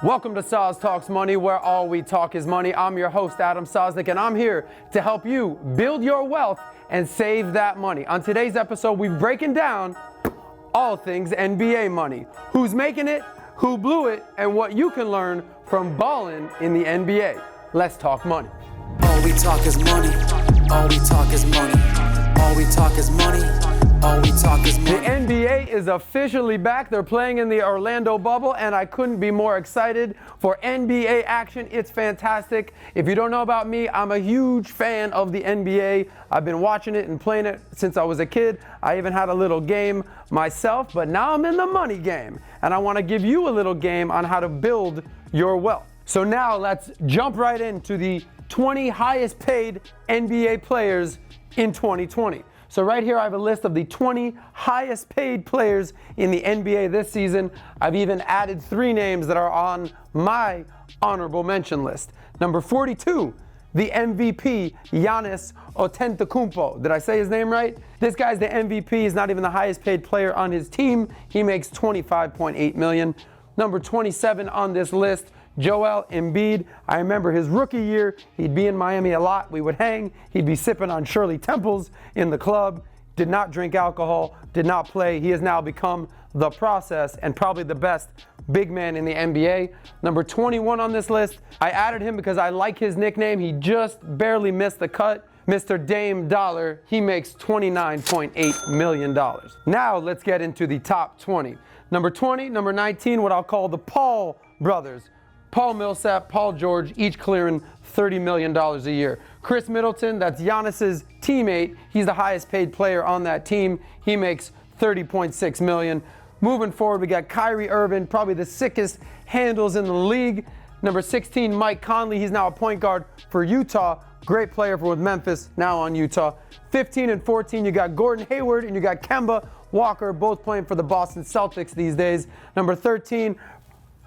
Welcome to Sos Talks Money, where all we talk is money. I'm your host, Adam Sosnick, and I'm here to help you build your wealth and save that money. On today's episode, we're breaking down all things NBA money. Who's making it, who blew it, and what you can learn from balling in the NBA. Let's talk money. All we talk is money. All we talk is money. All we talk is money. All we talk is money. The NBA is officially back. They're playing in the Orlando bubble, and I couldn't be more excited for NBA action. It's fantastic. If you don't know about me, I'm a huge fan of the NBA. I've been watching it and playing it since I was a kid. I even had a little game myself, but now I'm in the money game, and I want to give you a little game on how to build your wealth. So now let's jump right into the 20 highest paid NBA players in 2020. So right here I have a list of the 20 highest paid players in the NBA this season. I've even added 3 names that are on my honorable mention list. Number 42, the MVP, Giannis Antetokounmpo. Did I say his name right? This guy's the MVP. He's not even the highest paid player on his team. He makes $25.8 million. Number 27 on this list, Joelle Embiid. I remember his rookie year, he'd be in Miami a lot. We would hang. He'd be sipping on Shirley Temples in the club, did not drink alcohol, did not play. He has now become the process and probably the best big man in the NBA. Number 21 on this list, I added him because I like his nickname. He just barely missed the cut. Mr. Dame Dollar, he makes $29.8 million. Now let's get into the top 20. Number 20, number 19, what I'll call the Paul brothers. Paul Millsap, Paul George, each clearing $30 million a year. Chris Middleton, that's Giannis's teammate. He's the highest paid player on that team. He makes $30.6 million. Moving forward, we got Kyrie Irving, probably the sickest handles in the league. Number 16, Mike Conley. He's now a point guard for Utah. Great player with Memphis, now on Utah. 15 and 14, you got Gordon Hayward and you got Kemba Walker, both playing for the Boston Celtics these days. Number 13,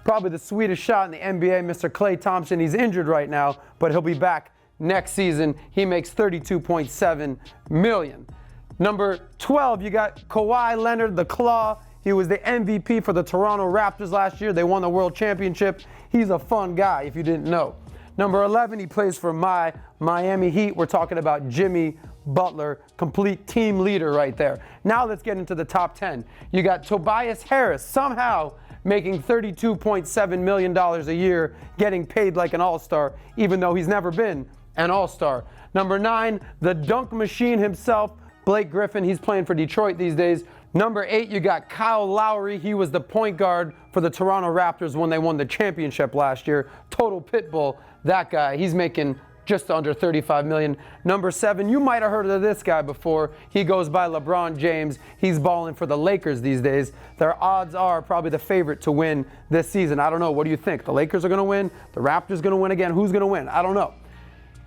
probably the sweetest shot in the NBA, Mr. Klay Thompson. He's injured right now, but he'll be back next season. He makes $32.7 million. Number 12, you got Kawhi Leonard, the Claw. He was the MVP for the Toronto Raptors last year. They won the World Championship. He's a fun guy, if you didn't know. Number 11, he plays for my Miami Heat. We're talking about Jimmy Butler, complete team leader right there. Now let's get into the top 10. You got Tobias Harris, somehow making $32.7 million a year, getting paid like an all-star, even though he's never been an all-star. Number 9, the dunk machine himself, Blake Griffin. He's playing for Detroit these days. Number 8, you got Kyle Lowry. He was the point guard for the Toronto Raptors when they won the championship last year. Total pit bull, that guy. He's making just under $35 million. Number 7, you might have heard of this guy before. He goes by LeBron James. He's balling for the Lakers these days. Their odds are probably the favorite to win this season. I don't know. What do you think? The Lakers are going to win? The Raptors going to win again? Who's going to win? I don't know.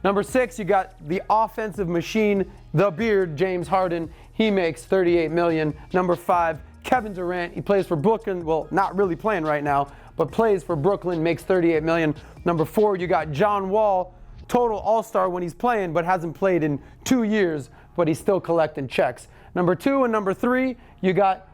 Number 6, you got the offensive machine, the beard, James Harden. He makes $38 million. Number 5, Kevin Durant. He plays for Brooklyn. Well, not really playing right now, but plays for Brooklyn, makes $38 million. Number 4, you got John Wall. Total all-star when he's playing, but hasn't played in 2 years, but he's still collecting checks. Number 2 and number 3, you got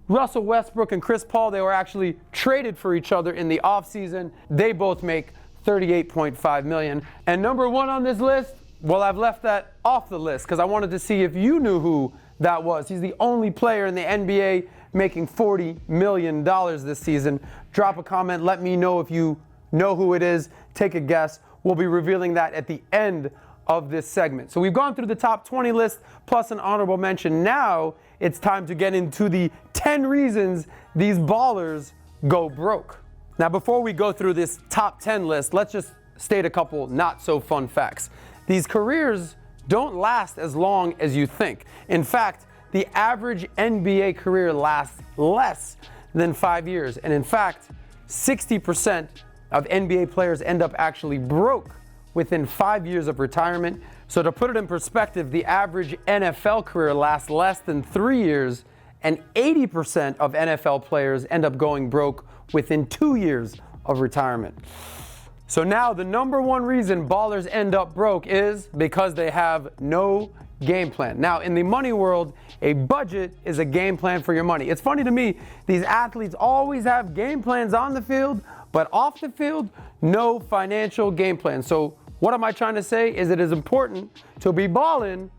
Russell Westbrook and Chris Paul. They were actually traded for each other in the offseason. They both make $38.5 million. And number 1 on this list, well, I've left that off the list because I wanted to see if you knew who that was. He's the only player in the NBA making $40 million this season. Drop a comment. Let me know if you know who it is. Take a guess. We'll be revealing that at the end of this segment. So we've gone through the top 20 list plus an honorable mention. Now it's time to get into the 10 reasons these ballers go broke. Now before we go through this top 10 list, let's just state a couple not so fun facts. These careers don't last as long as you think. In fact, the average NBA career lasts less than 5 years. And in fact, 60% of NBA players end up actually broke within 5 years of retirement. So to put it in perspective, the average NFL career lasts less than 3 years, and 80% of NFL players end up going broke within 2 years of retirement. So now the number 1 reason ballers end up broke is because they have no game plan. Now, in the money world, a budget is a game plan for your money. It's funny to me, these athletes always have game plans on the field, But off the field, no financial game plan. So what am I trying to say is it is important to be balling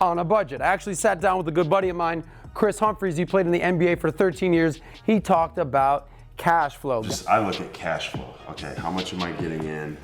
on a budget. I actually sat down with a good buddy of mine, Chris Humphries. He played in the NBA for 13 years. He talked about cash flow. I look at cash flow. Okay, how much am I getting in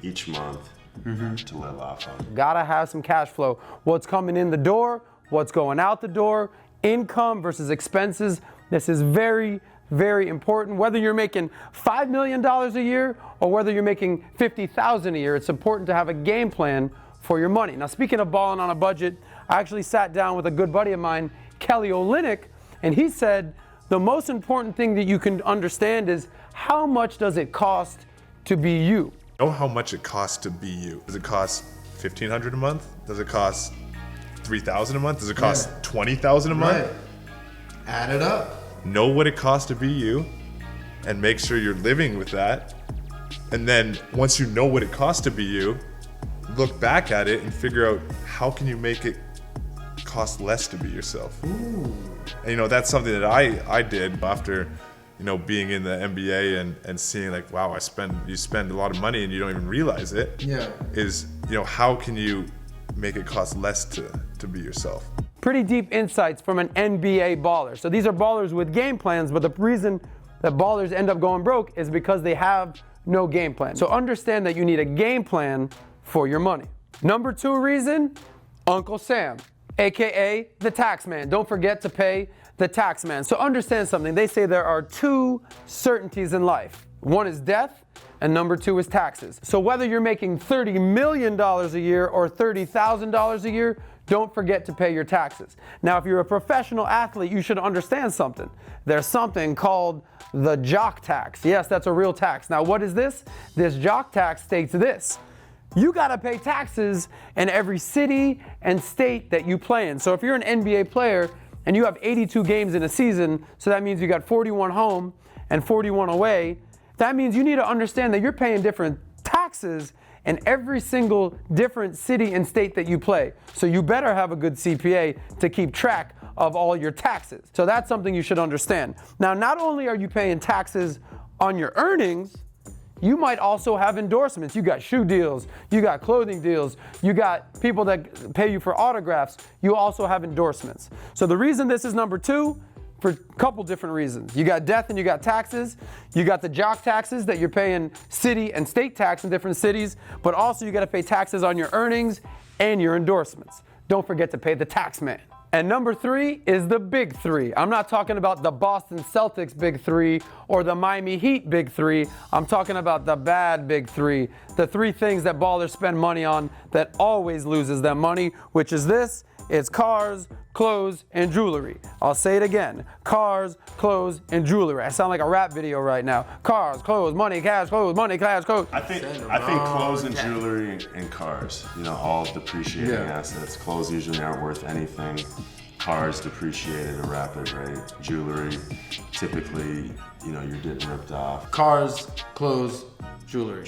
each month to live off of? Gotta have some cash flow. What's coming in the door, what's going out the door, income versus expenses. This is very, very important. Whether you're making $5 million a year or whether you're making $50,000 a year, it's important to have a game plan for your money. Now, speaking of balling on a budget, I actually sat down with a good buddy of mine, Kelly Olynyk, and he said the most important thing that you can understand is how much does it cost to be you? Know how much it costs to be you. Does it cost $1,500 a month? Does it cost $3,000 a month? Does it cost $20,000 a month? Right. Add it up. Know what it costs to be you and make sure you're living with that. And then once you know what it costs to be you, look back at it and figure out how can you make it cost less to be yourself. Ooh. And that's something that I did after being in the NBA and seeing like, wow, you spend a lot of money and you don't even realize it. Yeah. Is how can you make it cost less to be yourself? Pretty deep insights from an NBA baller. So these are ballers with game plans, but the reason that ballers end up going broke is because they have no game plan. So understand that you need a game plan for your money. Number 2 reason, Uncle Sam, AKA the tax man. Don't forget to pay the tax man. So understand something. They say there are 2 certainties in life. One is death, and number 2 is taxes. So whether you're making $30 million a year or $30,000 a year, don't forget to pay your taxes. Now, if you're a professional athlete, you should understand something. There's something called the Jock Tax. Yes, that's a real tax. Now, what is this? This Jock Tax states this. You gotta pay taxes in every city and state that you play in. So if you're an NBA player and you have 82 games in a season, so that means you got 41 home and 41 away, that means you need to understand that you're paying different taxes in every single different city and state that you play. So you better have a good CPA to keep track of all your taxes. So that's something you should understand. Now, not only are you paying taxes on your earnings, you might also have endorsements. You got shoe deals, you got clothing deals, you got people that pay you for autographs. You also have endorsements. So the reason this is number 2, for a couple different reasons. You got death and you got taxes. You got the jock taxes that you're paying city and state tax in different cities, but also you got to pay taxes on your earnings and your endorsements. Don't forget to pay the tax man. And number 3 is the big 3. I'm not talking about the Boston Celtics big 3 or the Miami Heat big 3. I'm talking about the bad big 3. The 3 things that ballers spend money on that always loses them money, which is this. It's cars, clothes, and jewelry. I'll say it again. Cars, clothes, and jewelry. I sound like a rap video right now. Cars, clothes, money, cash, clothes, money, cash, clothes. I think clothes and jewelry and cars, all depreciating assets. Clothes usually aren't worth anything. Cars depreciate at a rapid rate. Jewelry, typically, you're getting ripped off. Cars, clothes, jewelry.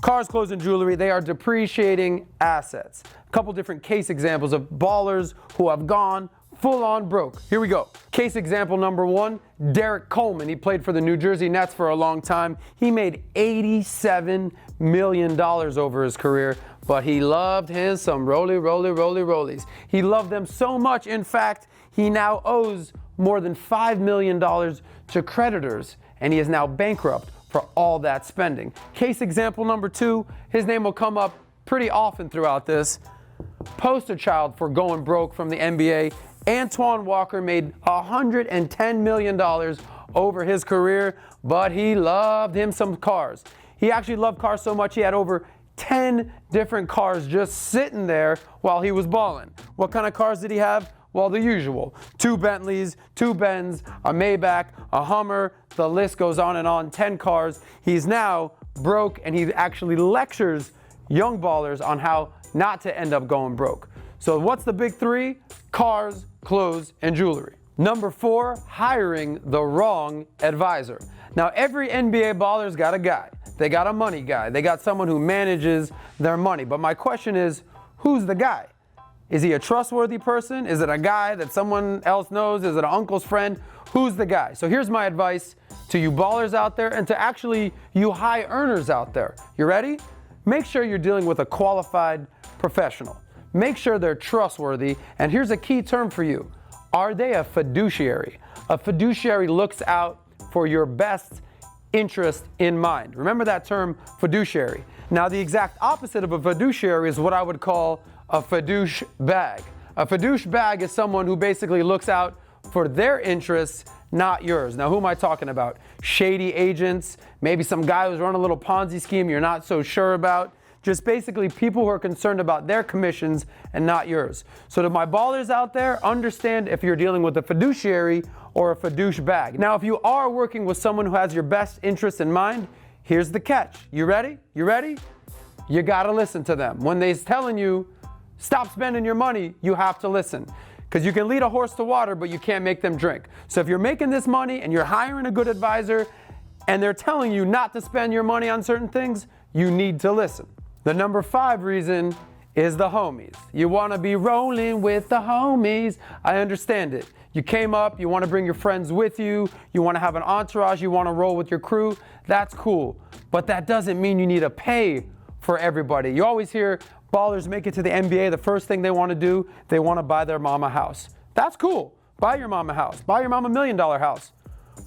Cars, clothes, and jewelry, they are depreciating assets. A couple different case examples of ballers who have gone full on broke. Here we go. Case example number 1, Derek Coleman. He played for the New Jersey Nets for a long time. He made $87 million over his career, but he loved him some rollies. He loved them so much, in fact, he now owes more than $5 million to creditors, and he is now bankrupt for all that spending. Case example number 2, his name will come up pretty often throughout this. Poster child for going broke from the NBA. Antoine Walker made $110 million over his career, but he loved him some cars. He actually loved cars so much he had over 10 different cars just sitting there while he was balling. What kind of cars did he have? Well, the usual. 2 Bentleys, 2 Benz, a Maybach, a Hummer, the list goes on and on, 10 cars. He's now broke, and he actually lectures young ballers on how not to end up going broke. So what's the big 3? Cars, clothes, and jewelry. Number 4, hiring the wrong advisor. Now, every NBA baller's got a guy. They got a money guy. They got someone who manages their money. But my question is, who's the guy? Is he a trustworthy person? Is it a guy that someone else knows? Is it an uncle's friend? Who's the guy? So here's my advice to you ballers out there and to actually you high earners out there. You ready? Make sure you're dealing with a qualified professional. Make sure they're trustworthy. And here's a key term for you. Are they a fiduciary? A fiduciary looks out for your best interest in mind. Remember that term, fiduciary. Now, the exact opposite of a fiduciary is what I would call a fidouche bag. A fidouche bag is someone who basically looks out for their interests, not yours. Now, who am I talking about? Shady agents, maybe some guy who's run a little Ponzi scheme you're not so sure about. Just basically people who are concerned about their commissions and not yours. So to my ballers out there, understand if you're dealing with a fiduciary or a fidouche bag. Now, if you are working with someone who has your best interests in mind, here's the catch. You ready? You ready? You gotta listen to them. When they're telling you, stop spending your money, you have to listen. Because you can lead a horse to water, but you can't make them drink. So if you're making this money and you're hiring a good advisor and they're telling you not to spend your money on certain things, you need to listen. The number 5 reason is the homies. You wanna be rolling with the homies. I understand it. You came up, you wanna bring your friends with you, you wanna have an entourage, you wanna roll with your crew, that's cool. But that doesn't mean you need to pay for everybody. You always hear ballers make it to the NBA, the first thing they wanna do, they wanna buy their mama a house. That's cool. Buy your mama a house. Buy your mama $1 million house.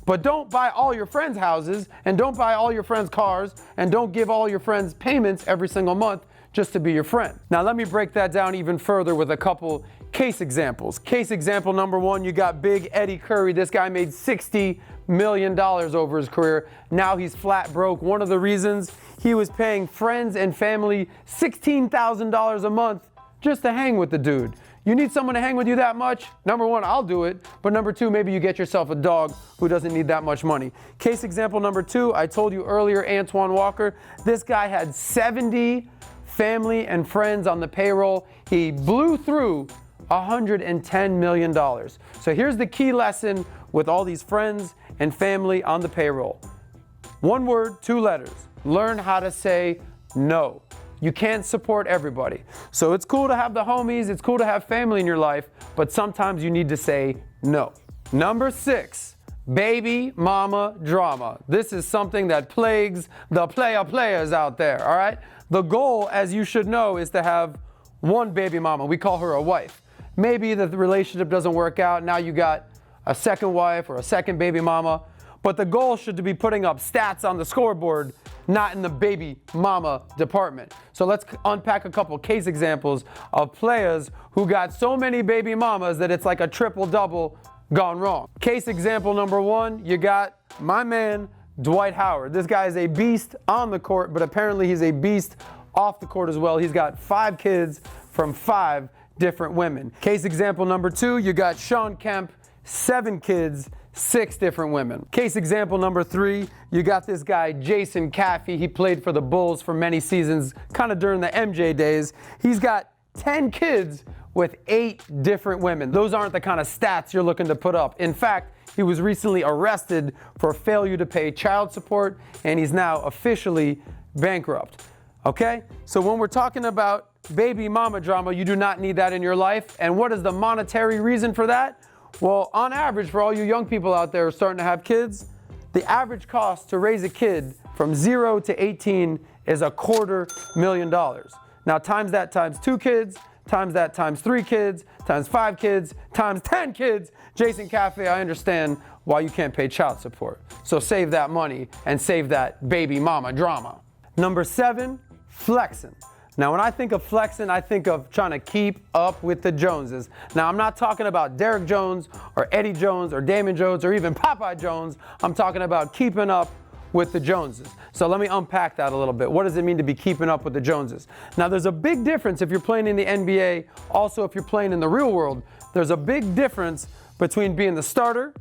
But don't buy all your friends' houses, and don't buy all your friends' cars, and don't give all your friends payments every single month just to be your friend. Now let me break that down even further with a couple case examples. Case example number 1, you got Big Eddie Curry. This guy made $60 million over his career. Now he's flat broke. One of the reasons, he was paying friends and family $16,000 a month just to hang with the dude. You need someone to hang with you that much? Number 1, I'll do it. But number 2, maybe you get yourself a dog who doesn't need that much money. Case example number 2, I told you earlier, Antoine Walker. This guy had 70 family and friends on the payroll. He blew through $110 million. So here's the key lesson with all these friends and family on the payroll. 1 word, 2 letters. Learn how to say no. You can't support everybody. So it's cool to have the homies, it's cool to have family in your life, but sometimes you need to say no. Number 6, baby mama drama. This is something that plagues the players out there, all right? The goal, as you should know, is to have 1 baby mama. We call her a wife. Maybe the relationship doesn't work out, now you got a second wife or a second baby mama, but the goal should be putting up stats on the scoreboard, not in the baby mama department. So let's unpack a couple case examples of players who got so many baby mamas that it's like a triple-double gone wrong. Case example number 1, you got my man, Dwight Howard. This guy is a beast on the court, but apparently he's a beast off the court as well. He's got 5 kids from 5 different women. Case example number 2, you got Shawn Kemp, 7 kids, 6 different women. Case example number 3, you got this guy, Jason Caffey. He played for the Bulls for many seasons, kind of during the MJ days. He's got 10 kids with 8 different women. Those aren't the kind of stats you're looking to put up. In fact, he was recently arrested for failure to pay child support, and he's now officially bankrupt. Okay? So when we're talking about baby mama drama, you do not need that in your life. And what is the monetary reason for that? Well, on average, for all you young people out there who are starting to have kids, the average cost to raise a kid from 0 to 18 is $250,000. Now times that times 2 kids, times that times 3 kids, times 5 kids, times 10 kids. Jason Caffey, I understand why you can't pay child support. So save that money and save that baby mama drama. Number 7, flexing. Now, when I think of flexing, I think of trying to keep up with the Joneses. Now, I'm not talking about Derrick Jones or Eddie Jones or Damon Jones or even Popeye Jones. I'm talking about keeping up with the Joneses. So let me unpack that a little bit. What does it mean to be keeping up with the Joneses? Now, there's a big difference if you're playing in the NBA. Also, if you're playing in the real world, there's a big difference between being the starter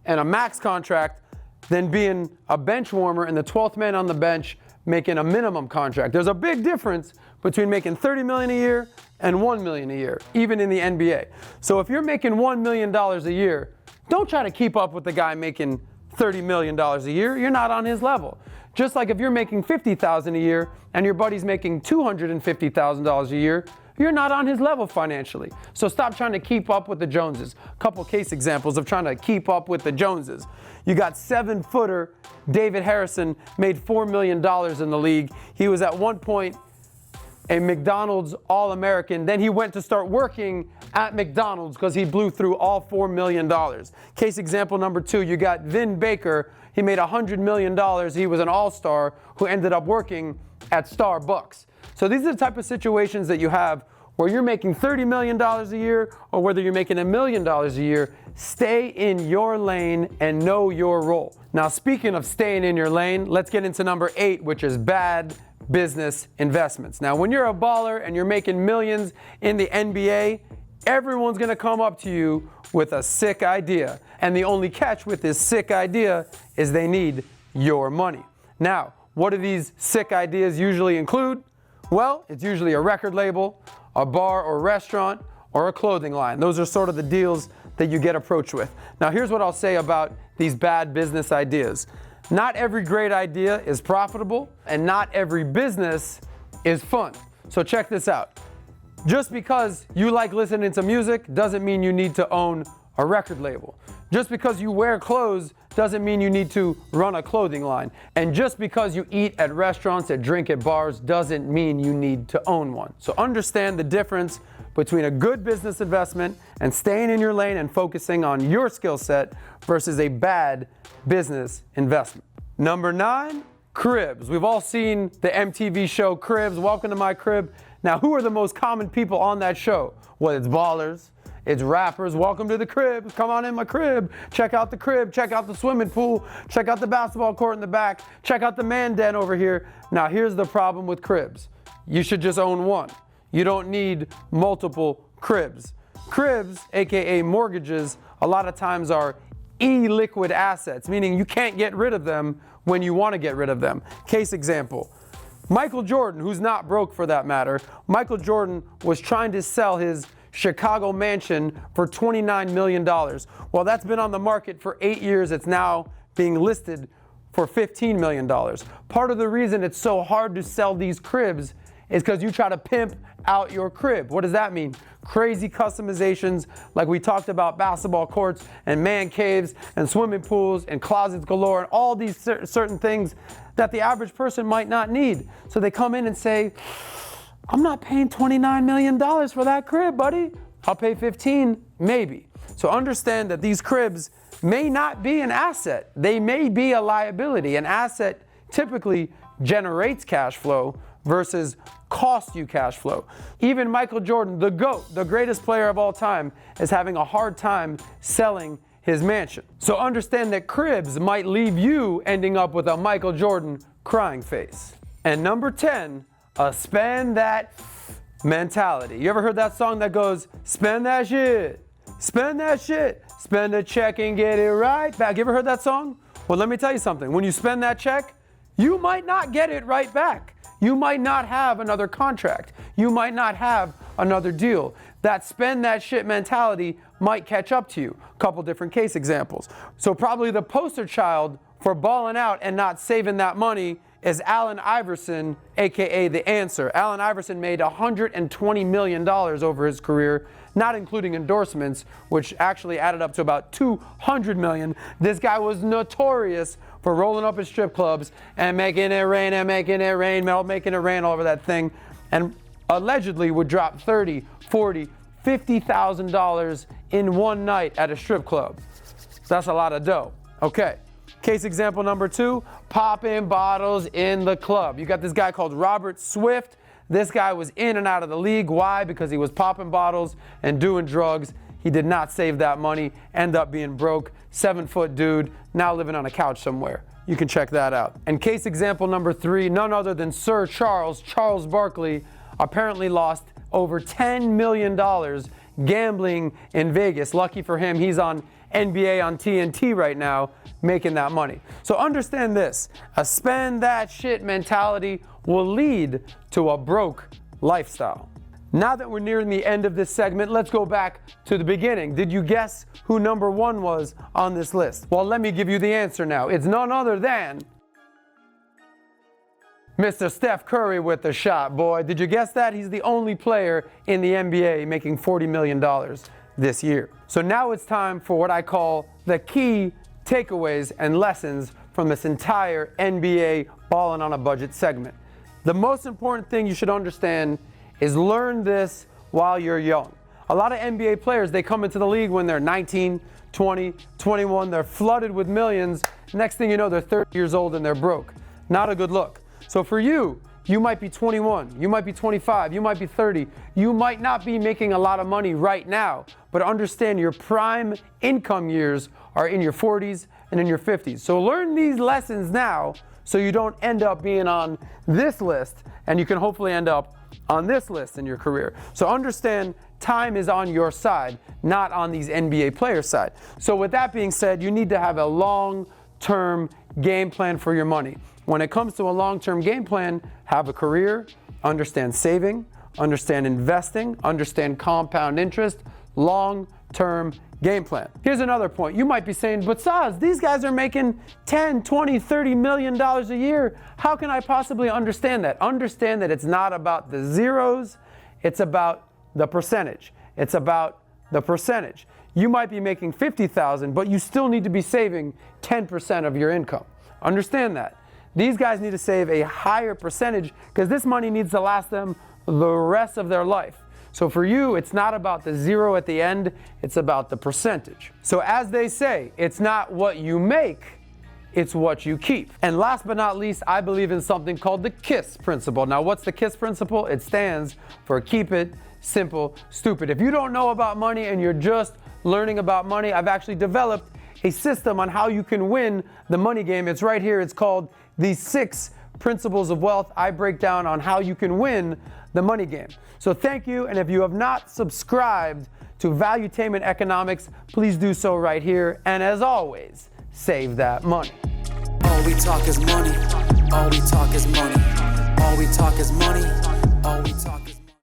and a max contract than being a bench warmer and the 12th man on the bench making a minimum contract. There's a big difference between making $30 million a year and $1 million a year, even in the NBA. So if you're making $1 million a year, don't try to keep up with the guy making $30 million a year. You're not on his level. Just like if you're making $50,000 a year and your buddy's making $250,000 a year, you're not on his level financially. So stop trying to keep up with the Joneses. Couple case examples of trying to keep up with the Joneses. You got 7-footer David Harrison, made $4 million in the league. He was at one point a McDonald's All-American. Then he went to start working at McDonald's because he blew through all $4 million. Case example number 2, you got Vin Baker. He made $100 million. He was an all-star who ended up working at Starbucks. So these are the type of situations that you have where you're making $30 million a year or whether you're making $1 million a year. Stay in your lane and know your role. Now, speaking of staying in your lane, let's get into number 8, which is bad business investments. Now, when you're a baller and you're making millions in the NBA, everyone's gonna come up to you with a sick idea. And the only catch with this sick idea is they need your money. Now, what do these sick ideas usually include? Well, it's usually a record label, a bar or restaurant, or a clothing line. Those are sort of the deals that you get approached with. Now, here's what I'll say about these bad business ideas. Not every great idea is profitable, and not every business is fun. So check this out. Just because you like listening to music doesn't mean you need to own a record label. Just because you wear clothes doesn't mean you need to run a clothing line. And just because you eat at restaurants and drink at bars doesn't mean you need to own one. So understand the difference between a good business investment and staying in your lane and focusing on your skill set versus a bad business investment. Number 9, cribs. We've all seen the MTV show Cribs, Welcome to My Crib. Now, who are the most common people on that show? Well, it's ballers, it's rappers. Welcome to the crib, come on in my crib, check out the crib, check out the swimming pool, check out the basketball court in the back, check out the man den over here. Now, here's the problem with cribs. You should just own one. You don't need multiple cribs. Cribs, AKA mortgages, a lot of times are illiquid assets, meaning you can't get rid of them when you want to get rid of them. Case example, Michael Jordan, who's not broke for that matter, Michael Jordan was trying to sell his Chicago mansion for $29 million. Well, that's been on the market for 8 years. It's now being listed for $15 million. Part of the reason it's so hard to sell these cribs is because you try to pimp out your crib. What does that mean? Crazy customizations, like we talked about basketball courts and man caves and swimming pools and closets galore and all these certain things that the average person might not need. So they come in and say, I'm not paying $29 million for that crib, buddy. I'll pay 15, maybe. So understand that these cribs may not be an asset. They may be a liability. An asset typically generates cash flow versus cost you cash flow. Even Michael Jordan, the GOAT, the greatest player of all time, is having a hard time selling his mansion. So understand that cribs might leave you ending up with a Michael Jordan crying face. And number 10, a spend that mentality. You ever heard that song that goes, spend that shit, spend that shit, spend the check and get it right back? You ever heard that song? Well, let me tell you something. When you spend that check, you might not get it right back. You might not have another contract. You might not have another deal. That spend that shit mentality might catch up to you. A couple different case examples. So probably the poster child for balling out and not saving that money is Allen Iverson, AKA The Answer. Allen Iverson made $120 million over his career, not including endorsements, which actually added up to about $200 million. This guy was notorious for rolling up his strip clubs and making it rain and making it rain, making it rain all over that thing, and allegedly would drop $30, $40, $50,000 in one night at a strip club. That's a lot of dough. Okay. Case example number 2, popping bottles in the club. You got this guy called Robert Swift. This guy was in and out of the league. Why? Because he was popping bottles and doing drugs. He did not save that money, end up being broke, 7-foot dude, now living on a couch somewhere. You can check that out. And case example number 3, none other than Sir Charles Barkley, apparently lost over $10 million gambling in Vegas. Lucky for him, he's on NBA on TNT right now, making that money. So understand this, a spend that shit mentality will lead to a broke lifestyle. Now that we're nearing the end of this segment, let's go back to the beginning. Did you guess who number 1 was on this list? Well, let me give you the answer now. It's none other than Mr. Steph Curry with the shot, boy. Did you guess that? He's the only player in the NBA making $40 million this year. So now it's time for what I call the key takeaways and lessons from this entire NBA Ballin' on a Budget segment. The most important thing you should understand is learn this while you're young. A lot of NBA players, they come into the league when they're 19, 20, 21, they're flooded with millions. Next thing you know, they're 30 years old and they're broke. Not a good look. So for you, you might be 21, you might be 25, you might be 30, you might not be making a lot of money right now, but understand your prime income years are in your 40s and in your 50s. So learn these lessons now so you don't end up being on this list, and you can hopefully end up on this list in your career. So understand time is on your side, not on these NBA players' side. So with that being said, you need to have a long-term game plan for your money. When it comes to a long-term game plan, have a career, understand saving, understand investing, understand compound interest, long-term game plan. Here's another point. You might be saying, but Saz, these guys are making 10, 20, 30 million dollars a year. How can I possibly understand that? Understand that it's not about the zeros, it's about the percentage. It's about the percentage. You might be making 50,000, but you still need to be saving 10% of your income. Understand that. These guys need to save a higher percentage because this money needs to last them the rest of their life. So for you, it's not about the zero at the end, it's about the percentage. So as they say, it's not what you make, it's what you keep. And last but not least, I believe in something called the KISS principle. Now, what's the KISS principle? It stands for keep it simple, stupid. If you don't know about money and you're just learning about money, I've actually developed a system on how you can win the money game. It's right here. It's called the 6 Principles of Wealth. I break down on how you can win the money game. So thank you. And if you have not subscribed to Valuetainment Economics, please do so right here. And as always, save that money. All we talk is money. All we talk is money. All we talk is money. All we talk is